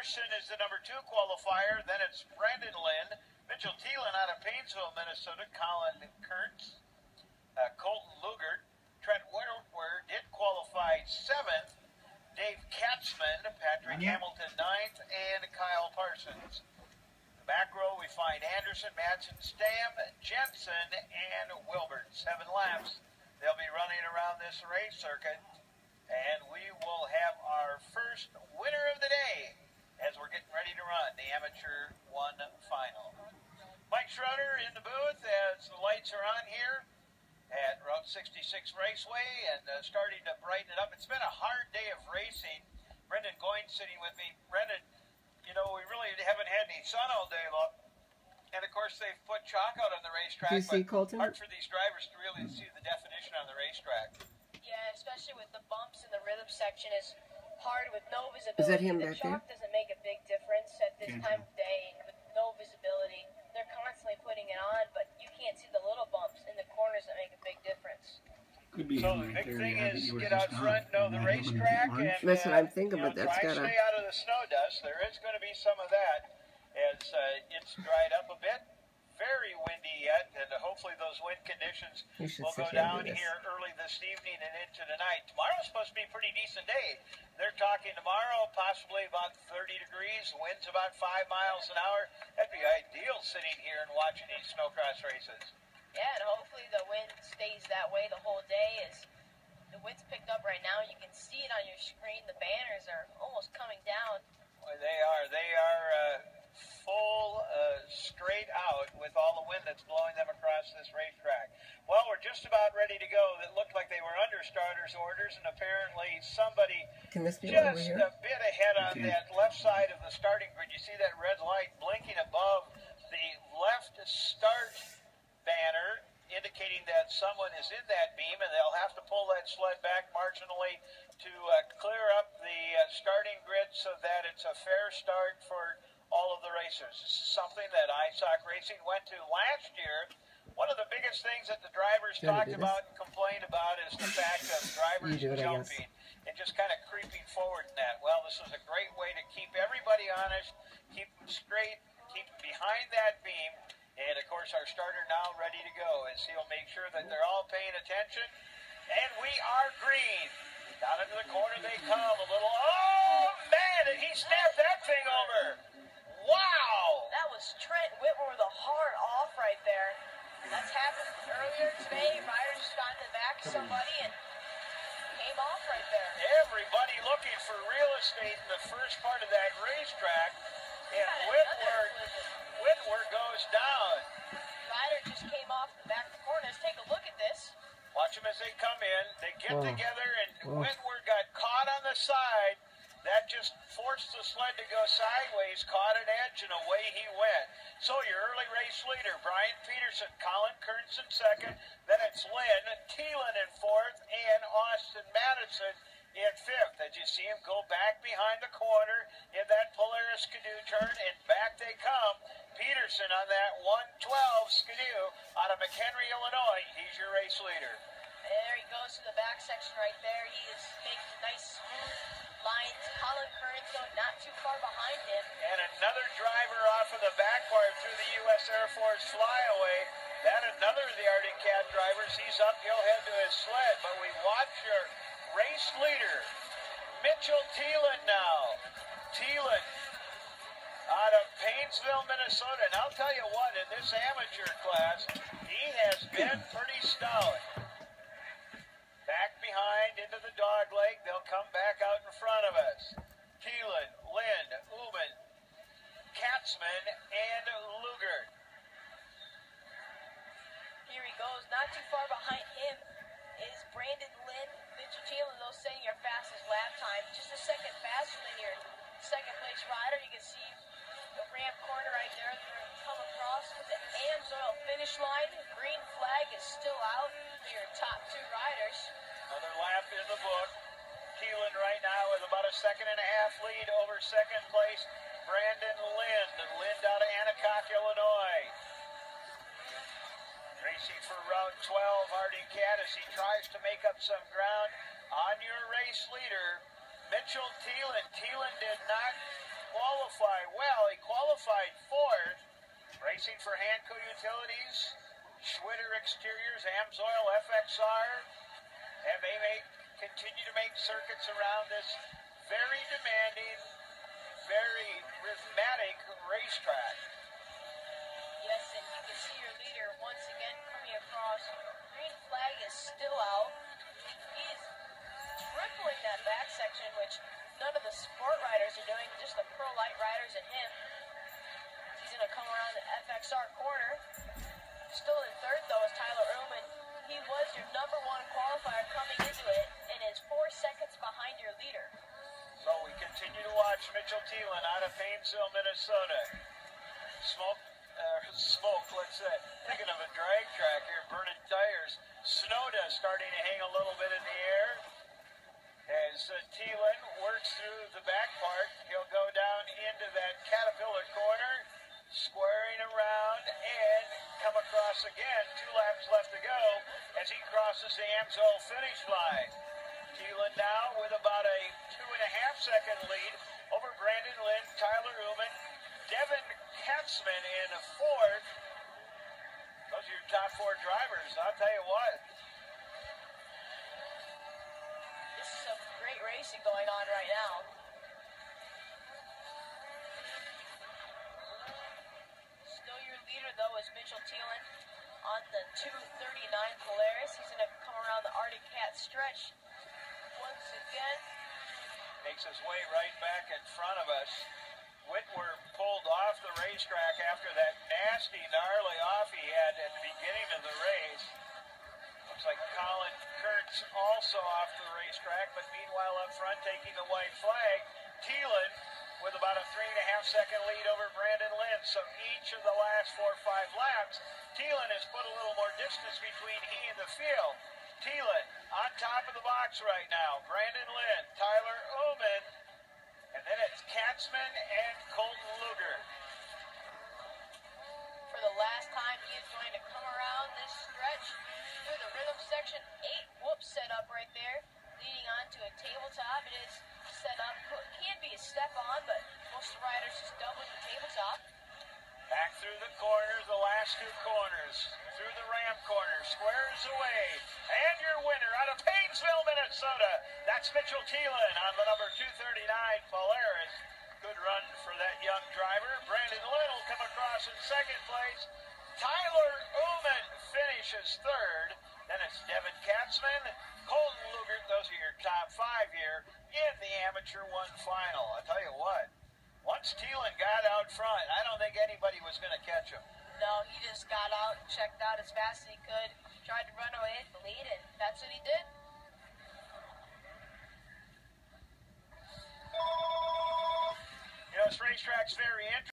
Anderson is the number 2 qualifier. Then it's Brandon Lynn. Mitchell Thielen out of Painesville, Minnesota. Colin Kurtz. Colton Lugert. Trent Whitworth did qualify 7th. Dave Katzman, Patrick Hamilton 9th, and Kyle Parsons. The back row, we find Anderson, Madsen, Stam, Jensen, and Wilbert. 7 laps. They'll be running around this race circuit, and we will have our first winner of the day as we're getting ready to run the Amateur 1 final. Mike Schroeder in the booth as the lights are on here at Route 66 Raceway and starting to brighten it up. It's been a hard day of racing. Brendan Goyne sitting with me. Brendan, you know, we really haven't had any sun all day long. And, of course, they've put chalk out on the racetrack. Do you see Colton? Hard for these drivers to really see the definition on the racetrack. Yeah, especially with the bumps in the rhythm section is hard with no visibility. Is that him the back there? chalk doesn't make a big difference at this time of day with no visibility. They're constantly putting it on, but you can't see the little bumps in the corners that make a big difference. Could be So the big thing is get out front, know the racetrack, and that's what I'm thinking, you know, but that's try gotta stay out of the snow dust. There is going to be some of that as it's dried up a bit. Very windy yet, and hopefully those wind conditions will go down here early this evening and into tonight. Tomorrow's supposed to be a pretty decent day. They're talking tomorrow possibly about 30 degrees, winds about 5 miles an hour. That'd be ideal sitting here and watching these snowcross races. Yeah, and hopefully the wind stays that way the whole day. As the wind's picked up right now, you can see it on your screen. The banners are almost coming down. Well, they are full straight out with all the wind that's blowing them across this racetrack. Well, we're just about ready to go. It looked like they were under starters' orders, and apparently somebody just a bit ahead on that left side of the starting grid. You see that red light blinking above the left start banner, indicating that someone is in that beam, and they'll have to pull that sled back marginally to clear up the starting grid so that it's a fair start for all of the racers. This is something that ISOC Racing went to last year. One of the biggest things that the drivers talked about and complained about is the fact of drivers jumping and just kind of creeping forward in that. Well, this was a great way to keep everybody honest, keep them straight, keep them behind that beam. And, of course, our starter now ready to go as he'll make sure that they're all paying attention. And we are green. Down into the corner they come. A little, oh, man, and he snapped that thing over. Wow. That was Trent Whitworth with a hard off right there. That's happened earlier today. Riders just got in the back of somebody and came off right there. Everybody looking for real estate in the first part of that racetrack. And Whitworth goes down. Rider just came off the back of the corner. Let's take a look at this. Watch them as they come in. They get together, and Whitworth got caught on the side. That just forced the sled to go sideways, caught an edge, and away he went. So your early race leader, Brian Peterson, Colin Kurtz in second. Then it's Lynn, Thielen in fourth, and Austin Madison in fifth. As you see him go back behind the corner in that Polaris Skidoo turn, and back they come. Peterson on that 112 Skidoo out of McHenry, Illinois. He's your race leader. There he goes to the back section right there. He is making nice smooth lines. Colin Kurtz not too far behind him. And another driver off of the back part through the U.S. Air Force flyaway. That another of the Arctic Cat drivers. He's up, he'll head to his sled. But we watch your race leader, Mitchell Thielen now. Thielen out of Painesville, Minnesota. And I'll tell you what, in this amateur class, he has been pretty stout. Back behind into the dog leg. They'll come back out in front of us. Thielen, Lind, Uman, Katzman, and Lugert. Here he goes. Not too far behind him is Brandon Lind. Mitchell Thielen, those saying your fastest lap time. Just a second faster than your second place rider. You can see the ramp corner right there. They're going to come across with the AMSOIL finish line. The green flag is still out for your top two riders. Another lap in the book. Thielen right now with about a 1.5 second lead over second place. Brandon Lind. Lind out of Anacostia, Illinois. Racing for Route 12, Arctic Cat as he tries to make up some ground on your race leader, Mitchell Thielen. Thielen did not qualify well. He qualified fourth. Racing for Hanco Utilities, Schwitter Exteriors, Amsoil, FXR, and they continue to make circuits around this very demanding, very rhythmic racetrack. Yes, and you can see your leader once again coming across. Green flag is still out. He's tripling that back section, which none of the sport riders are doing, just the pro light riders and him. He's going to come around the FXR corner. Still in third, though, is Tyler Ullman. He was your #1 qualifier coming into it and is 4 seconds behind your leader. So we continue to watch Mitchell Thielen out of Painesville, Minnesota. Smoke, let's say. Thinking of a drag track here, burning tires. Snow dust starting to hang a little bit in the air. As Thielen works through the back part, he'll go down into that Caterpillar corner, squaring around and come across again. 2 laps left to go as he crosses the Amsoil finish line. Thielen now with about a 2.5-second lead over Brandon Lynn, Tyler Ullman, Devin Katzman in fourth. Those are your top 4 drivers. I'll tell you what. This is some great racing going on right now. Still your leader, though, is Mitchell Thielen on the 239 Polaris. He's going to come around the Arctic Cat stretch once again. Makes his way right back in front of us. Whitwer pulled off the racetrack after that nasty, gnarly off he had at the beginning of the race. Looks like Colin Kurtz also off the racetrack, but meanwhile up front taking the white flag, Thielen with about a 3.5-second lead over Brandon Lynn. So each of the last 4 or 5 laps, Thielen has put a little more distance between he and the field. Thielen on top of the box right now. Brandon Lynn, Tyler Ullman, and then it's Katzman and Colton Lugert. For the last time, he is going to come around this stretch through the rhythm section. 8 whoops set up right there, leading on to a tabletop. It is set up, can be a step on, but most riders just double the tabletop. Back through the corners, the last 2 corners, through the ramp corner, squares away, and your winner out of Painesville, Minnesota, that's Mitchell Thielen on the number 239 Polaris. Good run for that young driver. Brandon Lynn will come across in 2nd place. Tyler Ullman finishes 3rd. Then it's Devin Katzman, Colton Lugert. Those are your top 5 here in the Amateur 1 final. I tell you what, once Thielen got out front, I don't think anybody was going to catch him. No, he just got out, checked out as fast as he could, tried to run away with the lead, and that's what he did. You know, this racetrack's very interesting.